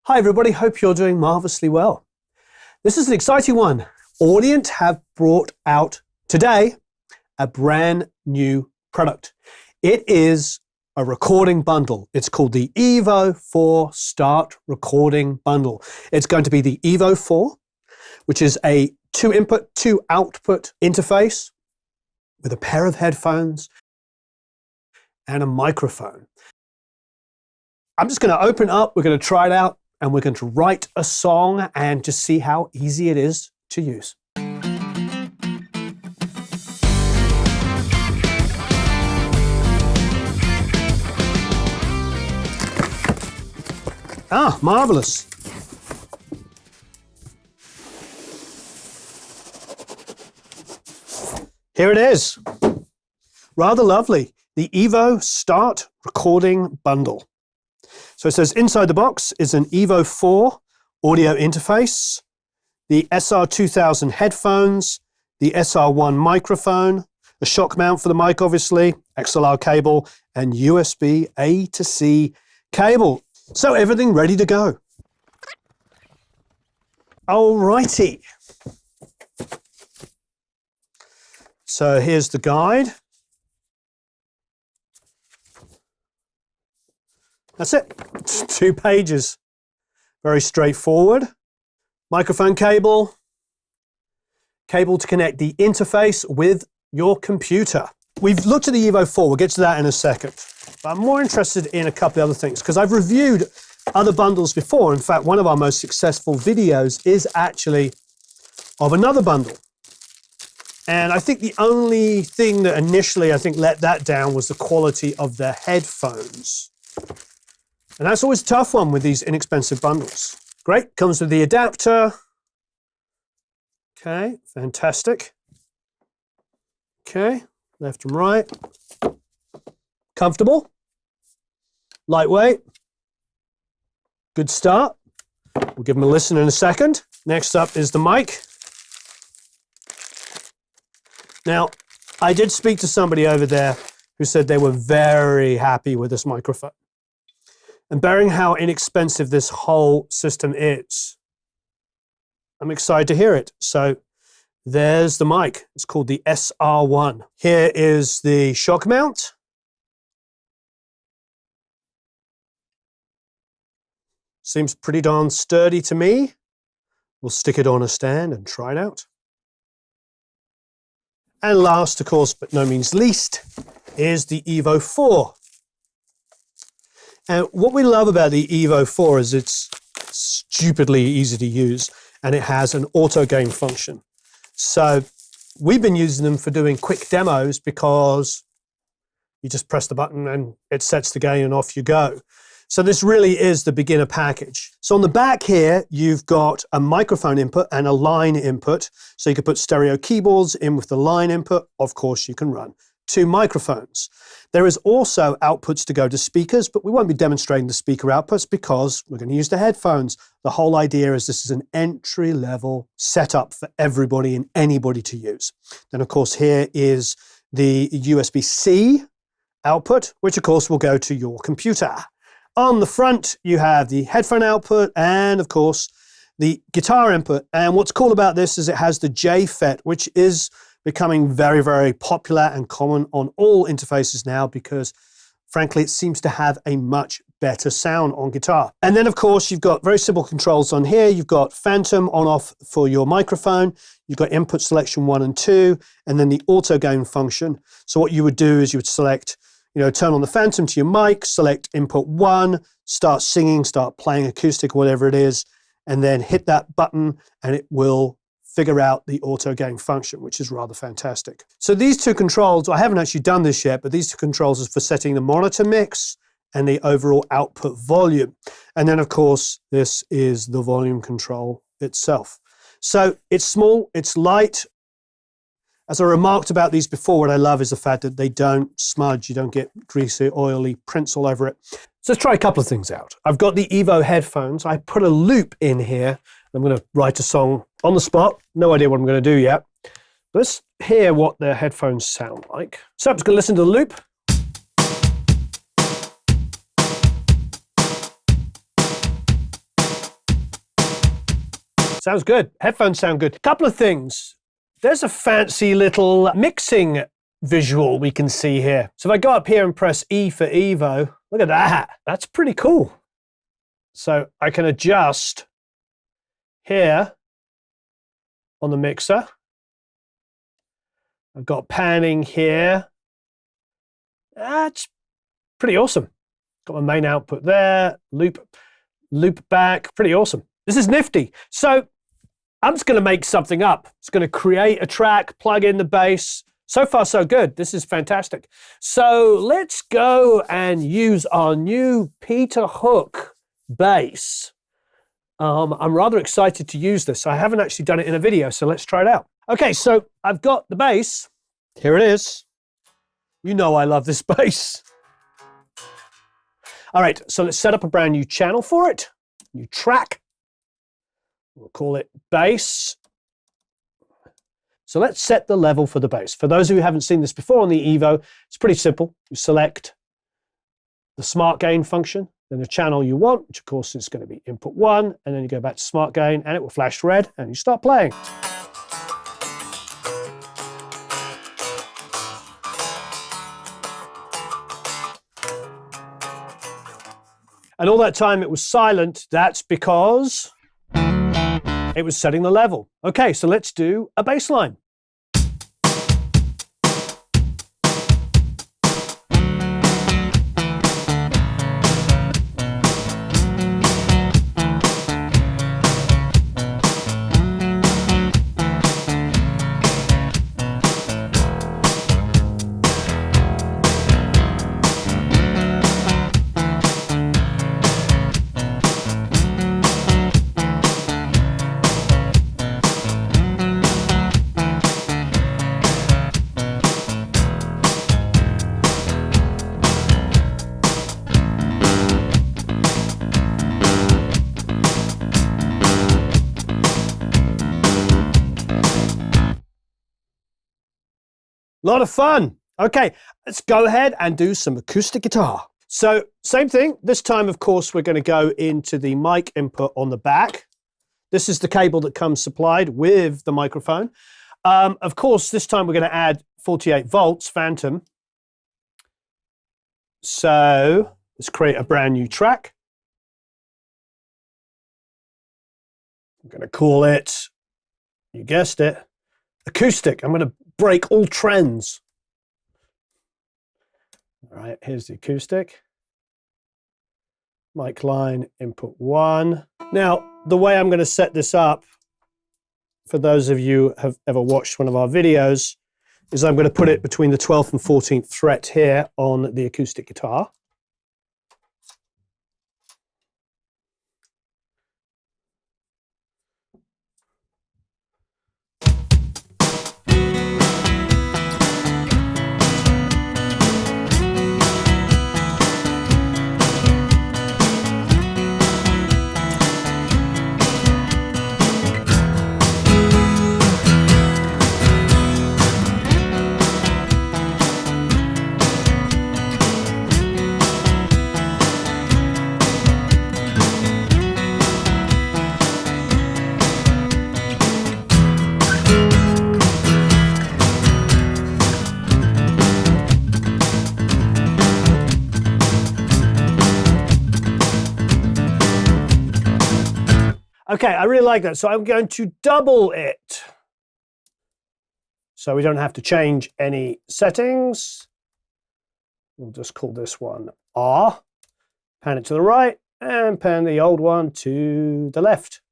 Hi everybody, hope you're doing marvelously well. This is an exciting one. Audient have brought out today a brand new product. It is a recording bundle. It's called the EVO Start Recording Bundle. It's going to be the EVO 4, which is a 2-input, 2-output interface with a pair of headphones and a microphone. I'm just going to open it up, we're going to try it out, and we're going to write a song and just see how easy it is to use. Ah, marvelous. Here it is. Rather lovely. The EVO Start Recording Bundle. So it says inside the box is an EVO 4 audio interface, the SR2000 headphones, the SR1 microphone, a shock mount for the mic obviously, XLR cable, and USB A to C cable. So everything ready to go. Alrighty. So here's the guide. That's it. It's 2 pages. Very straightforward. Microphone cable. Cable to connect the interface with your computer. We've looked at the EVO 4. We'll get to that in a second. But I'm more interested in a couple of other things because I've reviewed other bundles before. In fact, one of our most successful videos is actually of another bundle. And I think the only thing that initially I think let that down was the quality of the headphones. And that's always a tough one with these inexpensive bundles. Great, comes with the adapter. Okay, fantastic. Okay, left and right. Comfortable. Lightweight. Good start. We'll give them a listen in a second. Next up is the mic. Now, I did speak to somebody over there who said they were very happy with this microphone. And bearing how inexpensive this whole system is, I'm excited to hear it. So there's the mic. It's called the SR1. Here is the shock mount. Seems pretty darn sturdy to me. We'll stick it on a stand and try it out. And last, of course, but no means least, is the EVO 4. And what we love about the EVO 4 is it's stupidly easy to use and it has an auto gain function. So we've been using them for doing quick demos because you just press the button and it sets the gain and off you go. So this really is the beginner package. So on the back here, you've got a microphone input and a line input. So you can put stereo keyboards in with the line input. Of course, you can run 2 microphones. There is also outputs to go to speakers, but we won't be demonstrating the speaker outputs because we're going to use the headphones. The whole idea is this is an entry-level setup for everybody and anybody to use. Then, of course, here is the USB-C output, which, of course, will go to your computer. On the front, you have the headphone output and, of course, the guitar input. And what's cool about this is it has the JFET, which is becoming very, very popular and common on all interfaces now because, frankly, it seems to have a much better sound on guitar. And then, of course, you've got very simple controls on here. You've got phantom on-off for your microphone. You've got input selection 1 and 2, and then the auto gain function. So what you would do is you would select, turn on the phantom to your mic, select input 1, start singing, start playing acoustic, whatever it is, and then hit that button and it will figure out the auto gain function, which is rather fantastic. So these 2 controls, I haven't actually done this yet, but these 2 controls are for setting the monitor mix and the overall output volume. And then, of course, this is the volume control itself. So it's small, it's light. As I remarked about these before, what I love is the fact that they don't smudge. You don't get greasy, oily prints all over it. So let's try a couple of things out. I've got the EVO headphones. I put a loop in here. I'm going to write a song on the spot. No idea what I'm going to do yet. Let's hear what the headphones sound like. So I'm just going to listen to the loop. Sounds good. Headphones sound good. Couple of things. There's a fancy little mixing visual we can see here. So if I go up here and press E for EVO, look at that. That's pretty cool. So I can adjust here on the mixer. I've got panning here. That's pretty awesome. Got my main output there, loop back, pretty awesome. This is nifty. So I'm just going to make something up. It's going to create a track, plug in the bass. So far, so good. This is fantastic. So let's go and use our new Peter Hook bass. I'm rather excited to use this. I haven't actually done it in a video, so let's try it out. Okay, so I've got the bass. Here it is. You know I love this bass. All right, so let's set up a brand new channel for it. New track. We'll call it bass. So let's set the level for the bass. For those of you who haven't seen this before on the EVO, it's pretty simple. You select the smart gain function, then the channel you want, which of course is going to be input 1, and then you go back to smart gain and it will flash red and you start playing. And all that time it was silent. That's because it was setting the level. Okay, so let's do a bass line. A lot of fun. Okay, let's go ahead and do some acoustic guitar. So same thing. This time, of course, we're going to go into the mic input on the back. This is the cable that comes supplied with the microphone. Of course, this time we're going to add 48 volts phantom. So let's create a brand new track. I'm going to call it, you guessed it, acoustic. I'm going to break all trends. All right, here's the acoustic. Mic line, input 1. Now, the way I'm going to set this up, for those of you who have ever watched one of our videos, is I'm going to put it between the 12th and 14th fret here on the acoustic guitar. Okay, I really like that. So I'm going to double it. So we don't have to change any settings. We'll just call this one R. Pan it to the right and pan the old one to the left.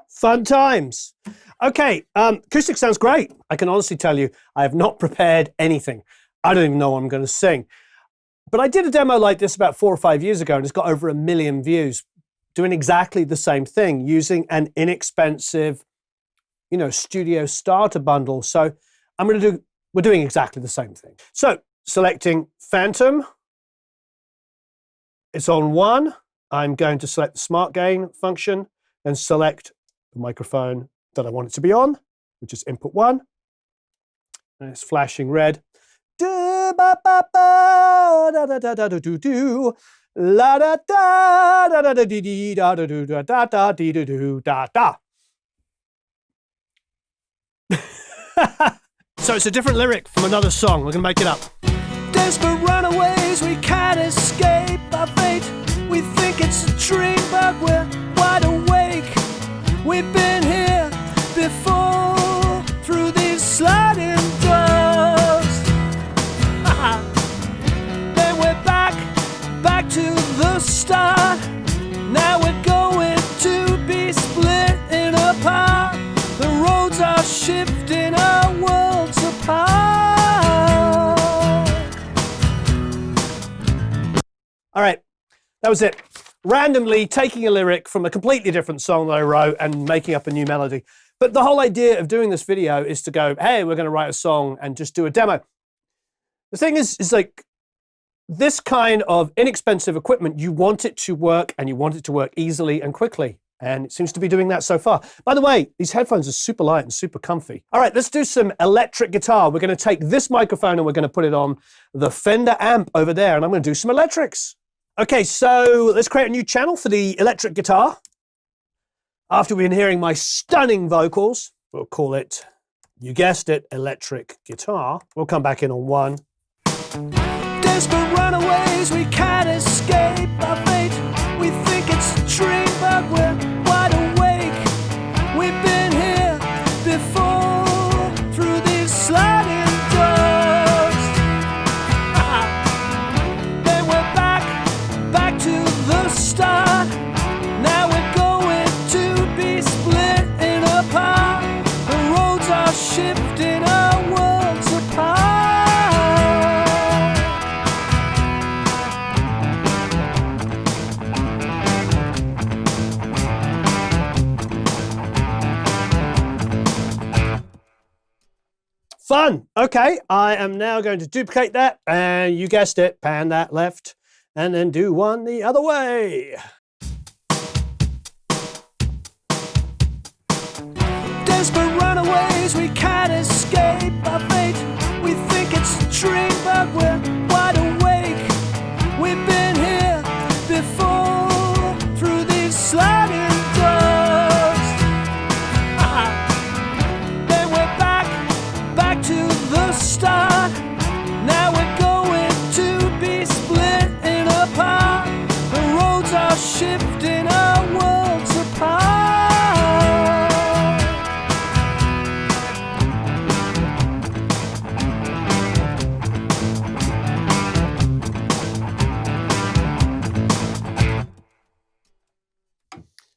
Fun times. Okay, acoustic sounds great. I can honestly tell you, I have not prepared anything. I don't even know what I'm going to sing. But I did a demo like this about 4 or 5 years ago, and it's got over 1 million views, doing exactly the same thing, using an inexpensive, studio starter bundle. So we're doing exactly the same thing. So selecting Phantom, it's on 1. I'm going to select the Smart Gain function and select the microphone that I want it to be on, which is input 1. And it's flashing red. Do ba ba ba da da da da do do la da da da da da dee da da do da da da dee do da da. So it's a different lyric from another song. We're gonna make it up. Desperate runaways, we can't escape our fate. We think it's a dream, but we're wide awake. We've been here before through these sliding doors. Then we're back to the start. Now we're going to be splitting apart. The roads are shifting, our worlds apart. All right, that was it. Randomly taking a lyric from a completely different song that I wrote and making up a new melody. But the whole idea of doing this video is to go, hey, we're going to write a song and just do a demo. The thing is like this kind of inexpensive equipment, you want it to work and you want it to work easily and quickly. And it seems to be doing that so far. By the way, these headphones are super light and super comfy. All right, let's do some electric guitar. We're going to take this microphone and we're going to put it on the Fender amp over there, and I'm going to do some electrics. Okay, so let's create a new channel for the electric guitar. After we've been hearing my stunning vocals, we'll call it, you guessed it, electric guitar. We'll come back in on 1. Desperate runaways, we can't escape our fate. We think it's a dream, but we're wide awake. We've been here before through these sliding doors. Then we're back to the start. Now we're going to be splitting apart. The roads are shifting, our worlds apart. Fun. Okay, I am now going to duplicate that, and you guessed it, pan that left, and then do one the other way. Desperate runaways, we can't escape our fate. We think it's a dream, but we're wide awake. We've been here before through these sliding doors. Then we're back to the start. Now we're going to be splitting apart. The roads are shifting, our worlds apart.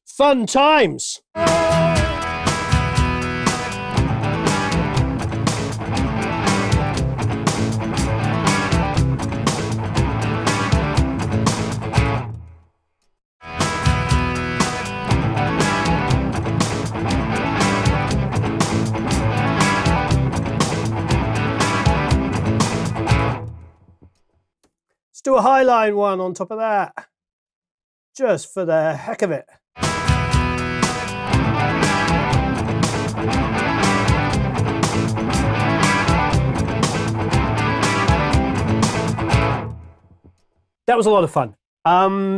Fun times. Let's do a highline one on top of that, just for the heck of it. That was a lot of fun.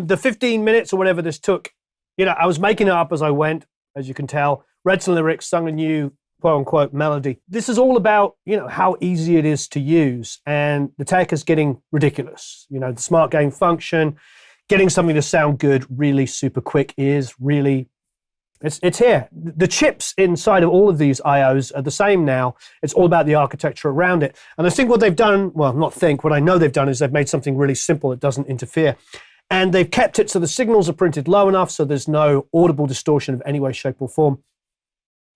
The 15 minutes or whatever this took, I was making it up as I went, as you can tell, read some lyrics, sung a new quote-unquote melody. This is all about, how easy it is to use, and the tech is getting ridiculous. The Smart Gain function, getting something to sound good really super quick is really, it's here. The chips inside of all of these IOs are the same now. It's all about the architecture around it. And I think what they've done, what I know they've done is they've made something really simple that doesn't interfere. And they've kept it so the signals are printed low enough so there's no audible distortion of any way, shape, or form.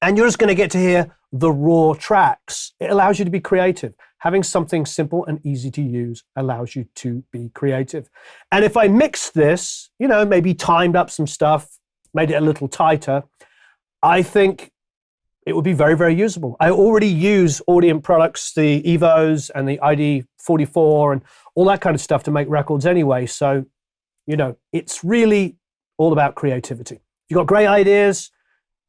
and you're just going to get to hear the raw tracks. It allows you to be creative. Having something simple and easy to use allows you to be creative. And if I mixed this, you know, maybe timed up some stuff, made it a little tighter, I think it would be very, very usable. I already use Audient products, the EVOs and the ID44 and all that kind of stuff to make records anyway. So, you know, it's really all about creativity. If you've got great ideas,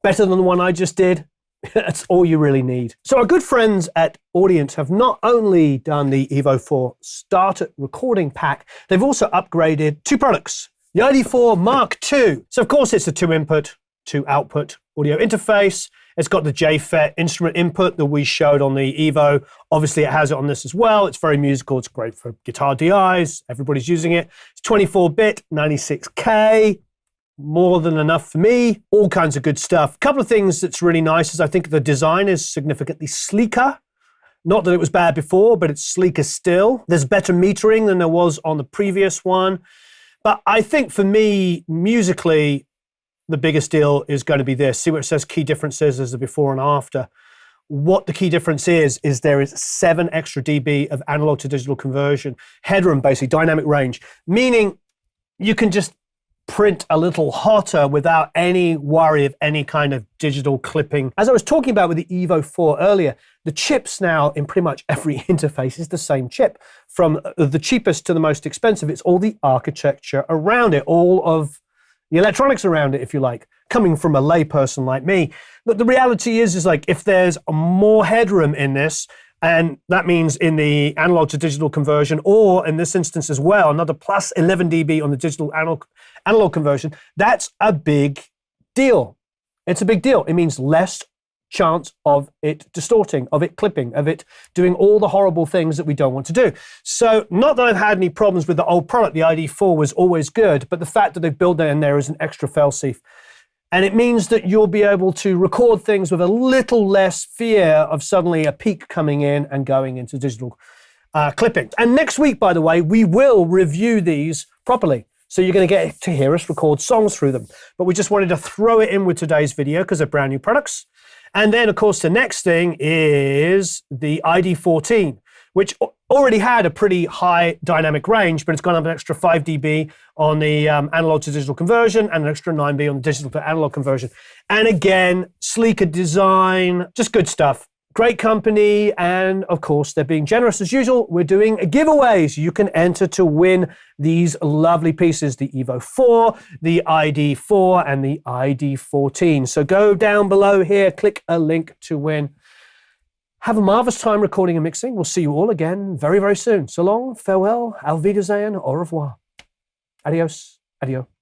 better than the one I just did, that's all you really need. So our good friends at Audient have not only done the EVO 4 Start Recording Pack, they've also upgraded two products. The ID4 MKII. So of course it's a 2-input, 2-output audio interface. It's got the JFET instrument input that we showed on the EVO. Obviously it has it on this as well. It's very musical. It's great for guitar DIs. Everybody's using it. It's 24-bit, 96K. More than enough for me. All kinds of good stuff. A couple of things that's really nice is I think the design is significantly sleeker. Not that it was bad before, but it's sleeker still. There's better metering than there was on the previous one. But I think for me, musically, the biggest deal is going to be this. See where it says key differences as the before and after. What the key difference is there is 7 extra dB of analog to digital conversion. Headroom, basically, dynamic range. Meaning you can just print a little hotter without any worry of any kind of digital clipping. As I was talking about with the EVO 4 earlier, the chips now in pretty much every interface is the same chip. From the cheapest to the most expensive, it's all the architecture around it, all of the electronics around it, if you like. Coming from a layperson like me, but the reality is like if there's more headroom in this, and that means in the analog to digital conversion, or in this instance as well, another plus 11 dB on the digital analog conversion, that's a big deal. It's a big deal. It means less chance of it distorting, of it clipping, of it doing all the horrible things that we don't want to do. So not that I've had any problems with the old product, the ID4 was always good, but the fact that they've built that in there is an extra fail-safe. And it means that you'll be able to record things with a little less fear of suddenly a peak coming in and going into digital clipping. And next week, by the way, we will review these properly. So you're going to get to hear us record songs through them. But we just wanted to throw it in with today's video because they're brand new products. And then, of course, the next thing is the ID14, which already had a pretty high dynamic range, but it's gone up an extra 5 dB on the analog to digital conversion and an extra 9 dB on the digital to analog conversion. And again, sleeker design, just good stuff. Great company, and of course, they're being generous as usual. We're doing giveaways. You can enter to win these lovely pieces, the EVO 4, the ID4, and the ID14. So go down below here, click a link to win. Have a marvelous time recording and mixing. We'll see you all again very, very soon. So long, farewell, auf Wiedersehen, au revoir. Adios, adios.